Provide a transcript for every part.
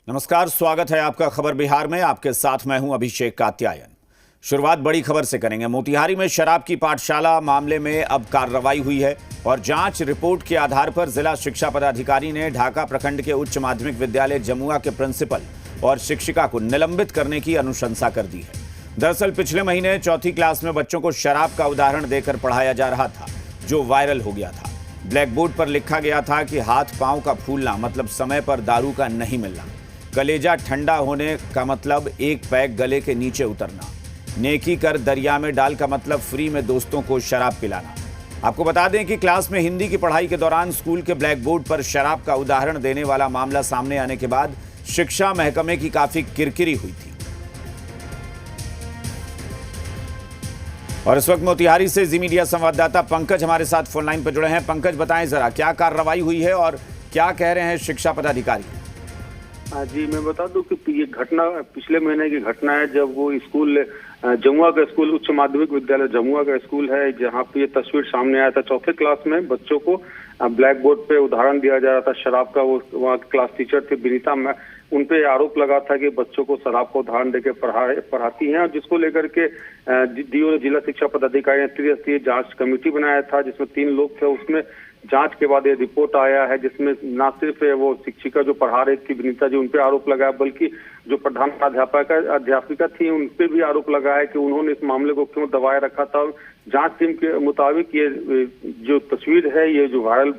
नमस्कार, स्वागत है आपका खबर बिहार में। आपके साथ मैं हूं अभिषेक कात्यायन। शुरुआत बड़ी खबर से करेंगे। मोतिहारी में शराब की पाठशाला मामले में अब कार्रवाई हुई है और जांच रिपोर्ट के आधार पर जिला शिक्षा पदाधिकारी ने ढाका प्रखंड के उच्च माध्यमिक विद्यालय जमुआ के प्रिंसिपल और शिक्षिका को निलंबित करने की अनुशंसा कर दी है। दरअसल पिछले महीने चौथी क्लास में बच्चों को शराब का उदाहरण देकर पढ़ाया जा रहा था, जो वायरल हो गया था। ब्लैक बोर्ड पर लिखा गया था कि हाथ पांव का फूलना मतलब समय पर दारू का नहीं मिलना, कलेजा ठंडा होने का मतलब एक पैक गले के नीचे उतरना, नेकी कर दरिया में डाल का मतलब फ्री में दोस्तों को शराब पिलाना। आपको बता दें कि क्लास में हिंदी की पढ़ाई के दौरान स्कूल के ब्लैक बोर्ड पर शराब का उदाहरण देने वाला मामला सामने आने के बाद शिक्षा महकमे की काफी किरकिरी हुई थी। और इस वक्त मोतिहारी से जी मीडिया संवाददाता पंकज हमारे साथ फोन लाइन पर जुड़े हैं। पंकज, बताएं जरा क्या कार्रवाई हुई है और क्या कह रहे हैं शिक्षा पदाधिकारी? जी, मैं बता दूं कि ये घटना पिछले महीने की घटना है, जब वो स्कूल जमुआ का स्कूल उच्च माध्यमिक विद्यालय जमुआ का स्कूल है, जहां पे ये तस्वीर सामने आया था। चौथे क्लास में बच्चों को ब्लैक बोर्ड पे उदाहरण दिया जा रहा था शराब का। वो वहाँ क्लास टीचर थे विनीता, मैं उन पे आरोप लगा था कि बच्चों को शराब का उदाहरण देकर पढ़ाती हैं, और जिसको लेकर के डीओ ने जिला शिक्षा पदाधिकारी ने त्रिस्तरीय जांच कमेटी बनाया था, जिसमें 3 लोग थे। उसमें जांच के बाद ये रिपोर्ट आया है, जिसमें ना सिर्फ वो शिक्षिका जो पढ़ा रही थी विनीता जी, उन पे आरोप लगाया, बल्कि जो प्रधान अध्यापिका थी उन पे भी आरोप लगाया कि उन्होंने इस मामले को क्यों दबाए रखा था। जांच टीम के मुताबिक ये जो तस्वीर है, ये जो वायरल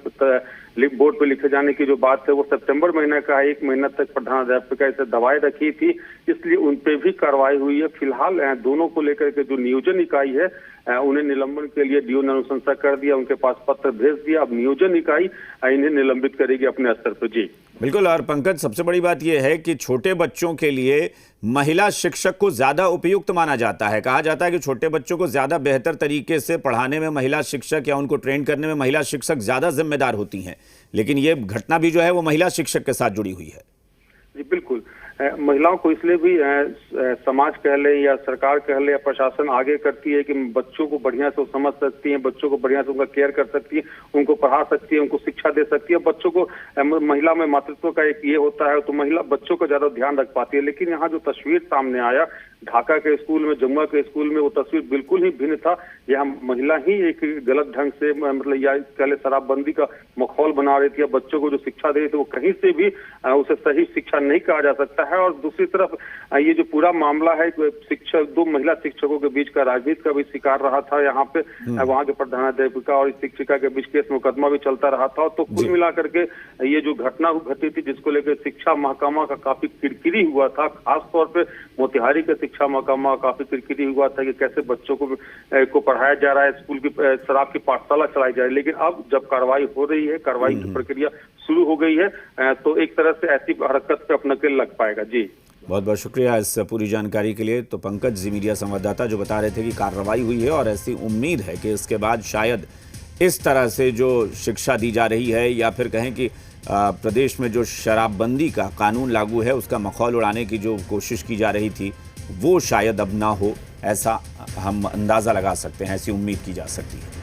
बोर्ड पे लिखे जाने की जो बात है, वो सितंबर महीने का 1 महीना तक प्रधान अध्यापिका इसे दबाए रखी थी, इसलिए उन पे भी कार्रवाई हुई है। फिलहाल दोनों को लेकर के जो नियोजन इकाई है, उन्हें निलंबन के लिए डीओ ने अनुशंसा कर दिया, उनके पास पत्र भेज दिया। अब नियोजन इकाई इन्हें निलंबित करेगी अपने स्तर पर। जी बिल्कुल। और पंकज, सबसे बड़ी बात यह है कि छोटे बच्चों के लिए महिला शिक्षक को ज्यादा उपयुक्त माना जाता है। कहा जाता है कि छोटे बच्चों को ज्यादा बेहतर तरीके से पढ़ाने में महिला शिक्षक या उनको ट्रेन करने में महिला शिक्षक ज्यादा जिम्मेदार होती हैं, लेकिन ये घटना भी जो है वो महिला शिक्षक के साथ जुड़ी हुई है। जी बिल्कुल। महिलाओं को इसलिए भी समाज कह ले या सरकार कह ले या प्रशासन आगे करती है कि बच्चों को बढ़िया से समझ सकती है, बच्चों को बढ़िया से उनका केयर कर सकती है, उनको पढ़ा सकती है, उनको शिक्षा दे सकती है। बच्चों को महिला में मातृत्व का एक ये होता है, तो महिला बच्चों का ज्यादा ध्यान रख पाती है। लेकिन यहाँ जो तस्वीर सामने आया ढाका के स्कूल में, जमुआ के स्कूल में, वो तस्वीर बिल्कुल ही भिन्न था। यहाँ महिला ही एक गलत ढंग से मतलब या पहले शराबबंदी का माहौल बना रही थी, बच्चों को जो शिक्षा दे रही थी वो कहीं से भी उसे सही शिक्षा नहीं कहा जा सकता है। और दूसरी तरफ ये जो पूरा मामला है, शिक्षक 2 महिला शिक्षकों के बीच का राजनीति का भी शिकार रहा था। यहाँ पे वहाँ के प्रधानाध्यापिका और शिक्षिका के बीच केस मुकदमा भी चलता रहा था। तो कुल मिलाकर के ये जो घटना घटी थी, जिसको लेकर शिक्षा महकमा का काफी किरकिरी हुआ था, खासतौर पे मोतिहारी के शिक्षा महकमा काफी किरकिरी हुआ था कि कैसे बच्चों को पढ़ाया जा रहा है, स्कूल की शराब की पाठशाला चलाई जा रही है। लेकिन अब जब कार्रवाई हो रही है, कार्रवाई की प्रक्रिया शुरू हो गई है, तो एक तरह से ऐसी हरकत पे अपना नकेल लग पाएगा। जी बहुत बहुत शुक्रिया इस पूरी जानकारी के लिए। तो पंकज, जी मीडिया संवाददाता, जो बता रहे थे कि कार्रवाई हुई है और ऐसी उम्मीद है कि इसके बाद शायद इस तरह से जो शिक्षा दी जा रही है, या फिर कहें कि प्रदेश में जो शराबबंदी का कानून लागू है उसका मखौल उड़ाने की जो कोशिश की जा रही थी, वो शायद अब ना हो, ऐसा हम अंदाज़ा लगा सकते हैं, ऐसी उम्मीद की जा सकती है।